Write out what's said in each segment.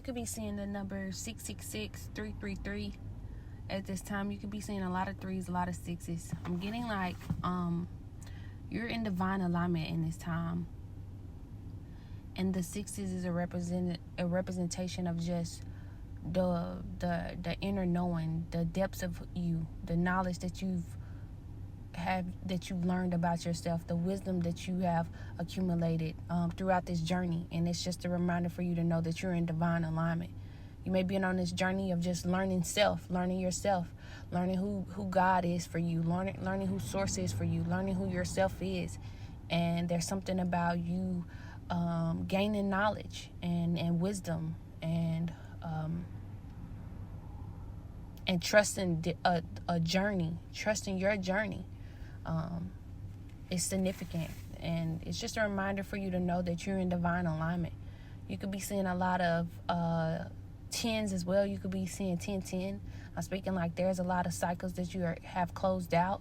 could be seeing the number 666-333 at this time. You could be seeing a lot of threes, a lot of sixes. I'm getting like you're in divine alignment in this time. And the sixes is a representation of just the inner knowing, the depths of you, the knowledge that you've learned about yourself, the wisdom that you have accumulated throughout this journey. And it's just a reminder for you to know that you're in divine alignment. You may be on this journey of just learning yourself, learning who God is for you, learning who Source is for you, learning who yourself is. And there's something about you gaining knowledge and wisdom and trusting a journey, trusting your journey. Is significant, and it's just a reminder for you to know that you're in divine alignment. You could be seeing a lot of tens as well. You could be seeing 1010. I'm speaking like there's a lot of cycles that you have closed out.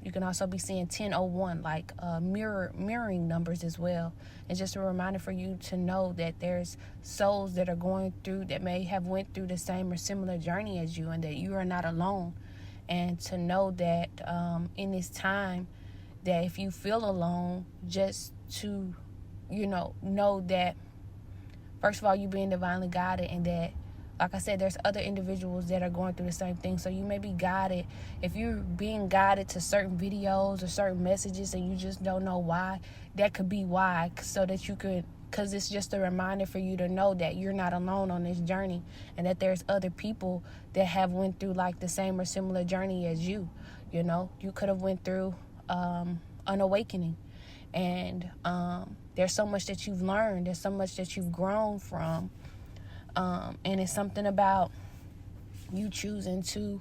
You can also be seeing 1001, like mirroring numbers as well. It's just a reminder for you to know that there's souls that are going through, that may have went through the same or similar journey as you, and that you are not alone. And to know that in this time, that if you feel alone, just to, know that, first of all, you being divinely guided, and that, like I said, there's other individuals that are going through the same thing. So you may be guided. If you're being guided to certain videos or certain messages and you just don't know why, that could be why, so that you could, because it's just a reminder for you to know that you're not alone on this journey, and that there's other people that have went through like the same or similar journey as you. You could have went through an awakening, and there's so much that you've learned. There's so much that you've grown from, and it's something about you choosing to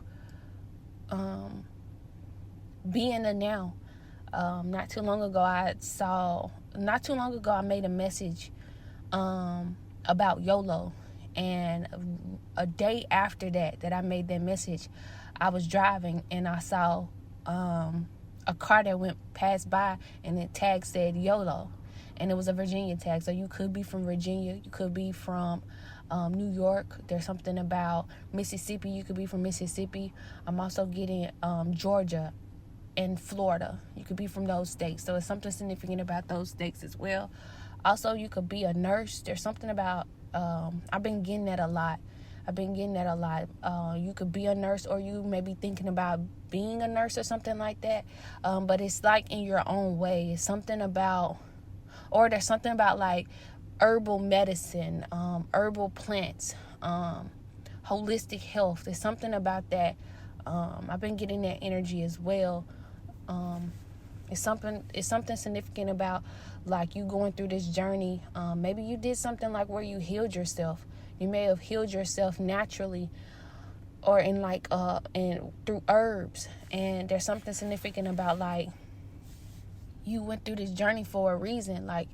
be in the now. Not too long ago, I made a message about YOLO. And a day after that I made that message, I was driving and I saw a car that went past by, and the tag said YOLO. And it was a Virginia tag. So you could be from Virginia. You could be from New York. There's something about Mississippi. You could be from Mississippi. I'm also getting Georgia and Florida. You could be from those states. So it's something significant about those states as well. Also, you could be a nurse. There's something about, I've been getting that a lot. You could be a nurse, or you may be thinking about being a nurse or something like that. But it's like in your own way. It's something about, or there's something about like herbal medicine, herbal plants, holistic health. There's something about that. I've been getting that energy as well. It's something significant about like you going through this journey. Maybe you did something like where you healed yourself. You may have healed yourself naturally, or in like through herbs. And there's something significant about like you went through this journey for a reason. Like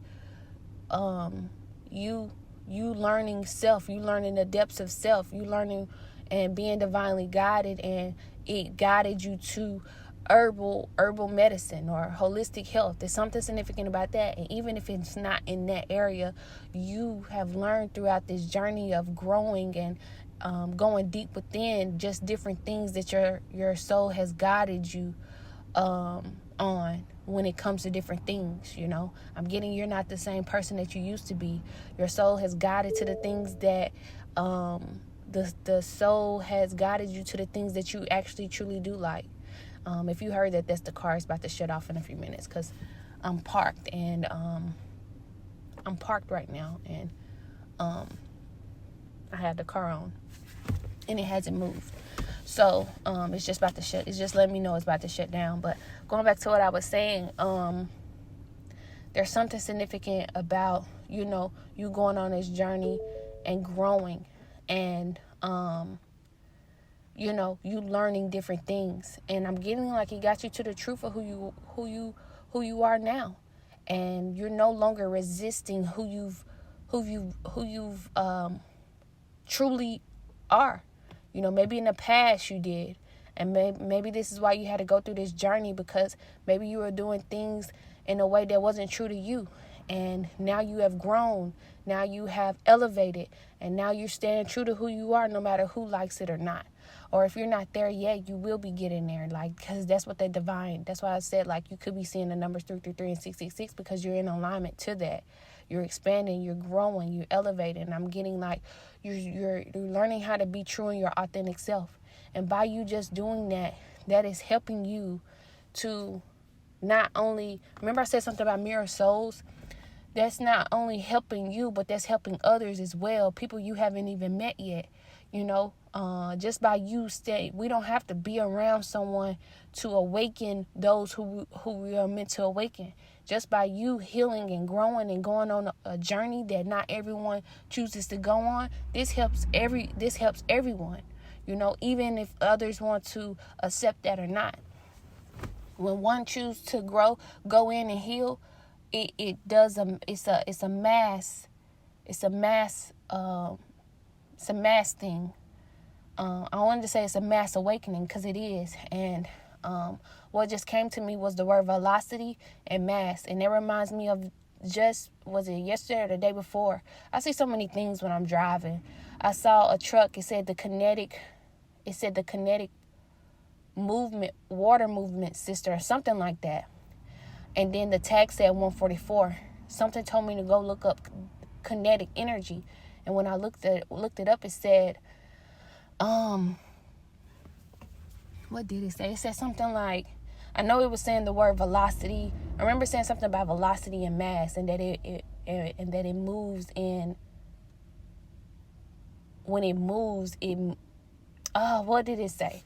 you learning self, you learning the depths of self, you learning and being divinely guided, and it guided you to herbal medicine or holistic health. There's something significant about that. And even if it's not in that area, you have learned throughout this journey of growing and going deep within, just different things that your soul has guided you on when it comes to different things. I'm getting, you're not the same person that you used to be. Your soul has guided to the things that the soul has guided you to the things that you actually truly do like. If you heard that, that's the car. It's about to shut off in a few minutes because I'm parked, and I'm parked right now, and I have the car on, and it hasn't moved. So it's just about to shut. It's just letting me know it's about to shut down. But going back to what I was saying, there's something significant about you going on this journey and growing, and you learning different things. And I'm getting like it got you to the truth of who you are now, and you're no longer resisting who you've truly are. Maybe in the past you did, and maybe this is why you had to go through this journey, because maybe you were doing things in a way that wasn't true to you, And now you have grown. Now you have elevated. And now you're staying true to who you are, no matter who likes it or not. Or if you're not there yet, you will be getting there. Like, because that's what that divine, that's why I said, like, you could be seeing the numbers 333 and 666 because you're in alignment to that. You're expanding, you're growing, you're elevating. I'm getting like, you're learning how to be true in your authentic self. And by you just doing that, that is helping you to not only, remember I said something about mirror souls? That's not only helping you, but that's helping others as well. People you haven't even met yet. You know, just by you we don't have to be around someone to awaken those who we are meant to awaken. Just by you healing and growing and going on a journey that not everyone chooses to go on, this helps everyone. You know, even if others want to accept that or not. When one chooses to go in and heal, it's a mass thing. I wanted to say it's a mass awakening because it is. And what just came to me was the word velocity and mass. And it reminds me of was it yesterday or the day before? I see so many things when I'm driving. I saw a truck. It said the kinetic movement, water movement sister, or something like that. And then the tag said 144. Something told me to go look up kinetic energy. And when I looked it up, it said, what did it say? It said something like, I know it was saying the word velocity. I remember saying something about velocity and mass, and that it moves in. When it moves, what did it say?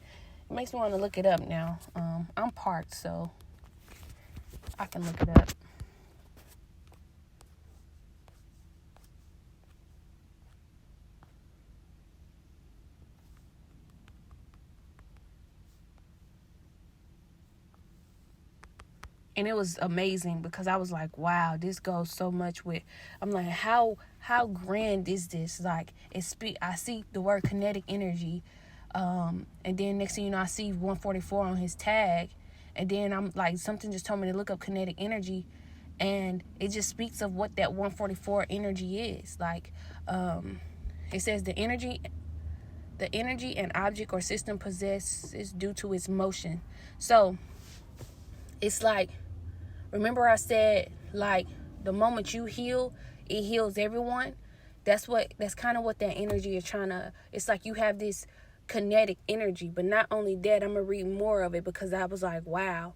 It makes me want to look it up now. I'm parked, so I can look it up. And it was amazing because I was like, wow, this goes so much with, I'm like, how grand is this? Like, I see the word kinetic energy. And then next thing you know, I see 144 on his tag. And then I'm like, something just told me to look up kinetic energy. And it just speaks of what that 144 energy is. Like, it says the energy an object or system possesses is due to its motion. So it's like, remember I said, like, the moment you heal, it heals everyone. That's kind of what that energy is trying to, it's like you have this kinetic energy. But not only that, I'm going to read more of it because I was like, wow.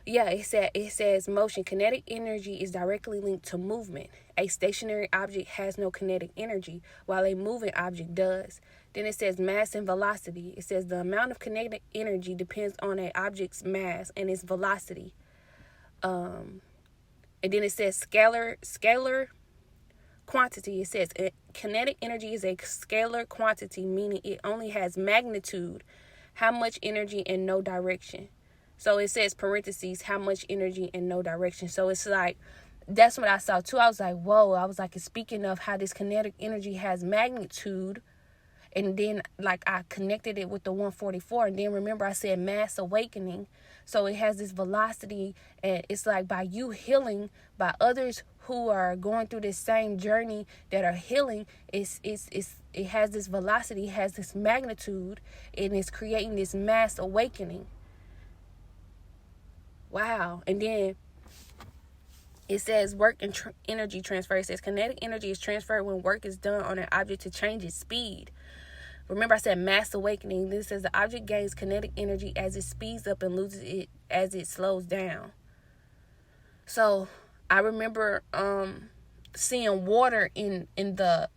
Yeah, it says motion. Kinetic energy is directly linked to movement. A stationary object has no kinetic energy, while a moving object does. Then it says mass and velocity. It says the amount of kinetic energy depends on an object's mass and its velocity. And then it says scalar quantity. It says kinetic energy is a scalar quantity, meaning it only has magnitude, how much energy and no direction. So it says parentheses, how much energy and no direction. So it's like, that's what I saw too. I was like, whoa. I was like, speaking of how this kinetic energy has magnitude. And then, like, I connected it with the 144. And then, remember, I said mass awakening. So it has this velocity. And it's like by you healing, by others who are going through this same journey that are healing, it has this velocity, it has this magnitude, and it's creating this mass awakening. Wow. And then it says work and energy transfer. It says kinetic energy is transferred when work is done on an object to change its speed. Remember I said mass awakening. This says the object gains kinetic energy as it speeds up and loses it as it slows down. So I remember seeing water in the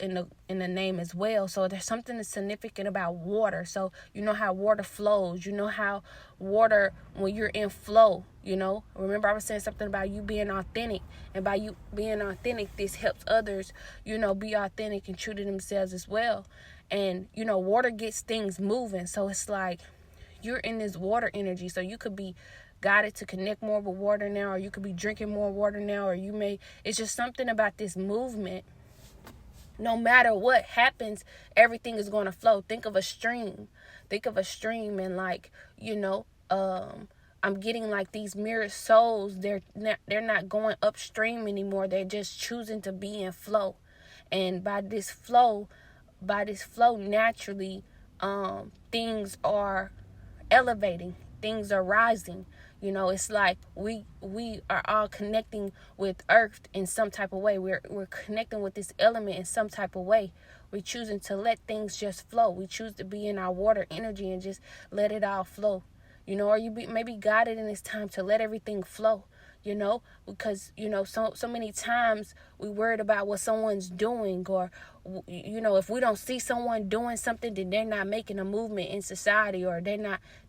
name as well. So there's something that's significant about water. So you know how water flows. You know how water, when you're in flow, you know. Remember I was saying something about you being authentic. And by you being authentic, this helps others, you know, be authentic and true to themselves as well. And, you know, water gets things moving. So it's like you're in this water energy. So you could be guided to connect more with water now, or you could be drinking more water now, or it's just something about this movement. No matter what happens, everything is going to flow. Think of a stream and, like, you know, I'm getting like these mirrored souls. They're not going upstream anymore. They're just choosing to be in flow. And by this flow naturally, things are elevating, things are rising. It's like we are all connecting with earth in some type of way. We're connecting with this element in some type of way. We're choosing to let things just flow. We choose to be in our water energy and just let it all flow. Or you maybe guided in this time to let everything flow. Because so many times we worried about what someone's doing, or if we don't see someone doing something, then they're not making a movement in society, or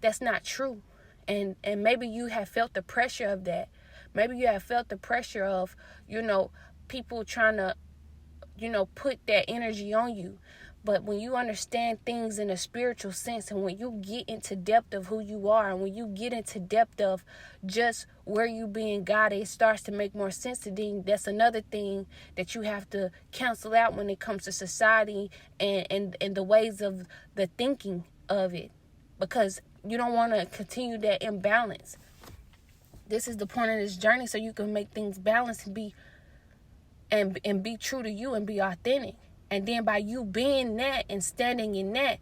that's not true. And maybe you have felt the pressure of that. Maybe you have felt the pressure of people trying to put that energy on you. But when you understand things in a spiritual sense, and when you get into depth of who you are, and when you get into depth of just where you being guided, it starts to make more sense. And that's another thing that you have to cancel out when it comes to society and the ways of the thinking of it, because you don't want to continue that imbalance. This is the point of this journey, so you can make things balanced and be true to you and be authentic. And then by you being that and standing in that,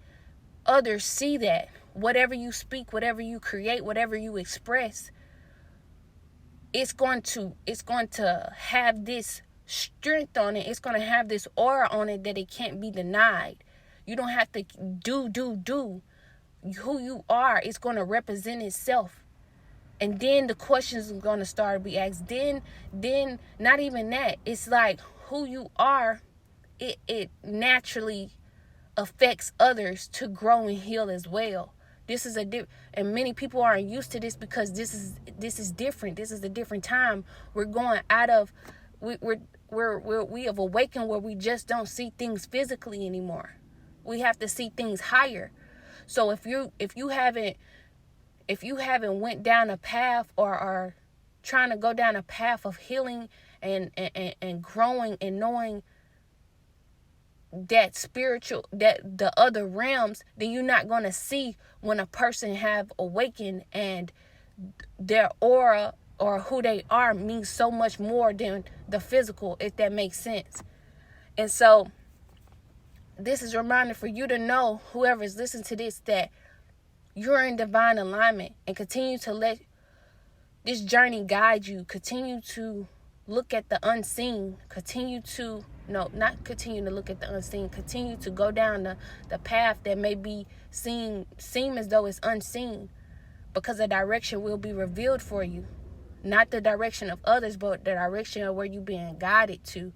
others see that. Whatever you speak, whatever you create, whatever you express, it's going to have this strength on it. It's going to have this aura on it that it can't be denied. You don't have to do. Who you are is going to represent itself. And then the questions are going to start to be asked. Then not even that. It's like who you are, it naturally affects others to grow and heal as well. This is and many people aren't used to this, because this is different. This is a different time. We're going out of we have awakened where we just don't see things physically anymore. We have to see things higher. So if you haven't went down a path, or are trying to go down a path of healing and growing and knowing that spiritual, that the other realms, then you're not going to see when a person have awakened and their aura or who they are means so much more than the physical, if that makes sense. And so this is a reminder for you to know, whoever's listening to this, that you're in divine alignment, and continue to let this journey guide you. Continue to look at the unseen. Continue to look at the unseen. Continue to go down the path that may be seem as though it's unseen, because the direction will be revealed for you. Not the direction of others, but the direction of where you're being guided to.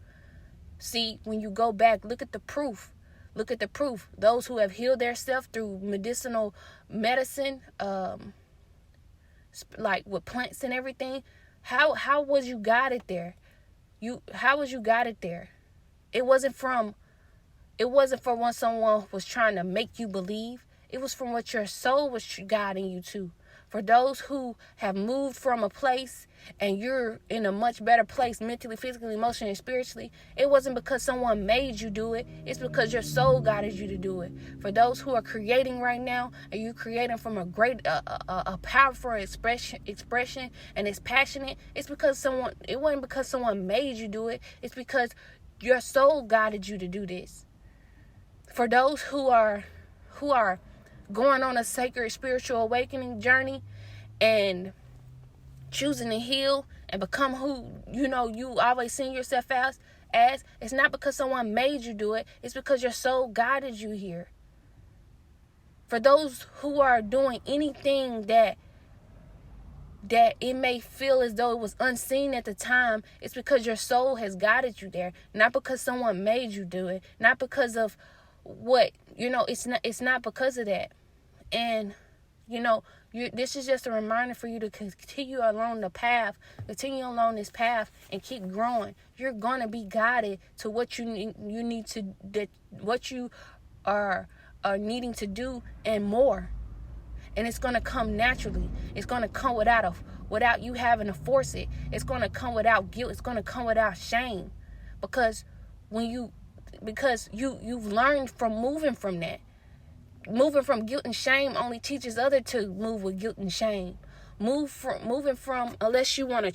See, when you go back, look at the proof. Look at the proof. Those who have healed themselves through medicinal medicine, like with plants and everything, how was you guided there? How was you guided there? It wasn't from when someone was trying to make you believe. It was from what your soul was guiding you to. For those who have moved from a place and you're in a much better place mentally, physically, emotionally, and spiritually, it wasn't because someone made you do it. It's because your soul guided you to do it. For those who are creating right now, and you're creating from a great, a powerful expression, and it's passionate, it wasn't because someone made you do it. It's because your soul guided you to do this. For those who are going on a sacred spiritual awakening journey and choosing to heal and become who you always seen yourself as, it's not because someone made you do it. It's because your soul guided you here. For those who are doing anything that it may feel as though it was unseen at the time, it's because your soul has guided you there. Not because someone made you do it. Not because of what, it's not because of that. And, this is just a reminder for you to continue along this path and keep growing. You're going to be guided to what you are needing to do and more. And it's going to come naturally. It's going to come without you having to force it. It's going to come without guilt. It's going to come without shame. Because you've learned from moving from that. Moving from guilt and shame only teaches others to move with guilt and shame. moving from, unless you want to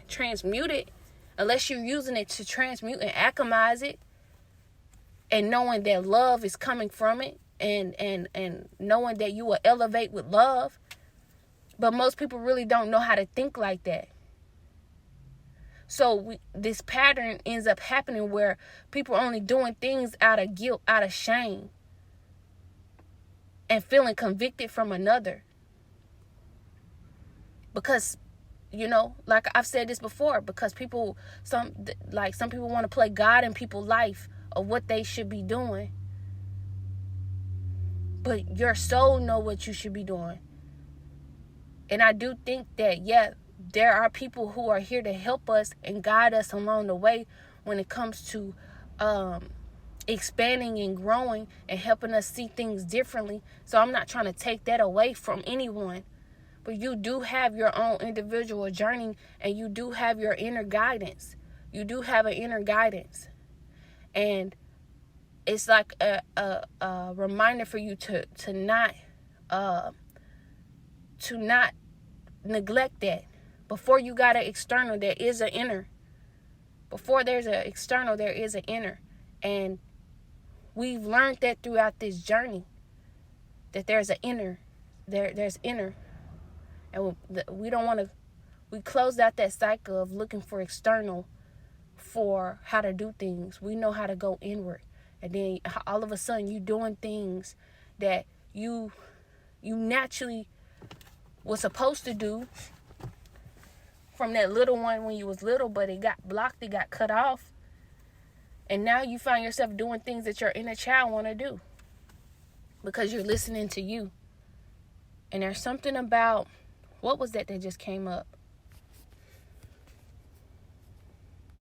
transmute it, unless you're using it to transmute and alchemize it, and knowing that love is coming from it, and knowing that you will elevate with love. But most people really don't know how to think like that. So this pattern ends up happening where people are only doing things out of guilt, out of shame, and feeling convicted from another. Because, like I've said this before, because some people want to play God in people's life of what they should be doing. But your soul know what you should be doing. And I do think that, there are people who are here to help us and guide us along the way when it comes to expanding and growing and helping us see things differently. So I'm not trying to take that away from anyone. But you do have your own individual journey, and you do have your inner guidance. You do have an inner guidance. And it's like a reminder for you to not neglect that. Before you got an external, there is an inner. Before there's an external, there is an inner. And we've learned that throughout this journey, that there's an inner. There's inner. And we don't want to, we closed out that cycle of looking for external for how to do things. We know how to go inward. And then all of a sudden you doing things that you naturally was supposed to do from that little one when you was little, but it got blocked, it got cut off. And now you find yourself doing things that your inner child want to do because you're listening to you. And there's something about, what was that just came up?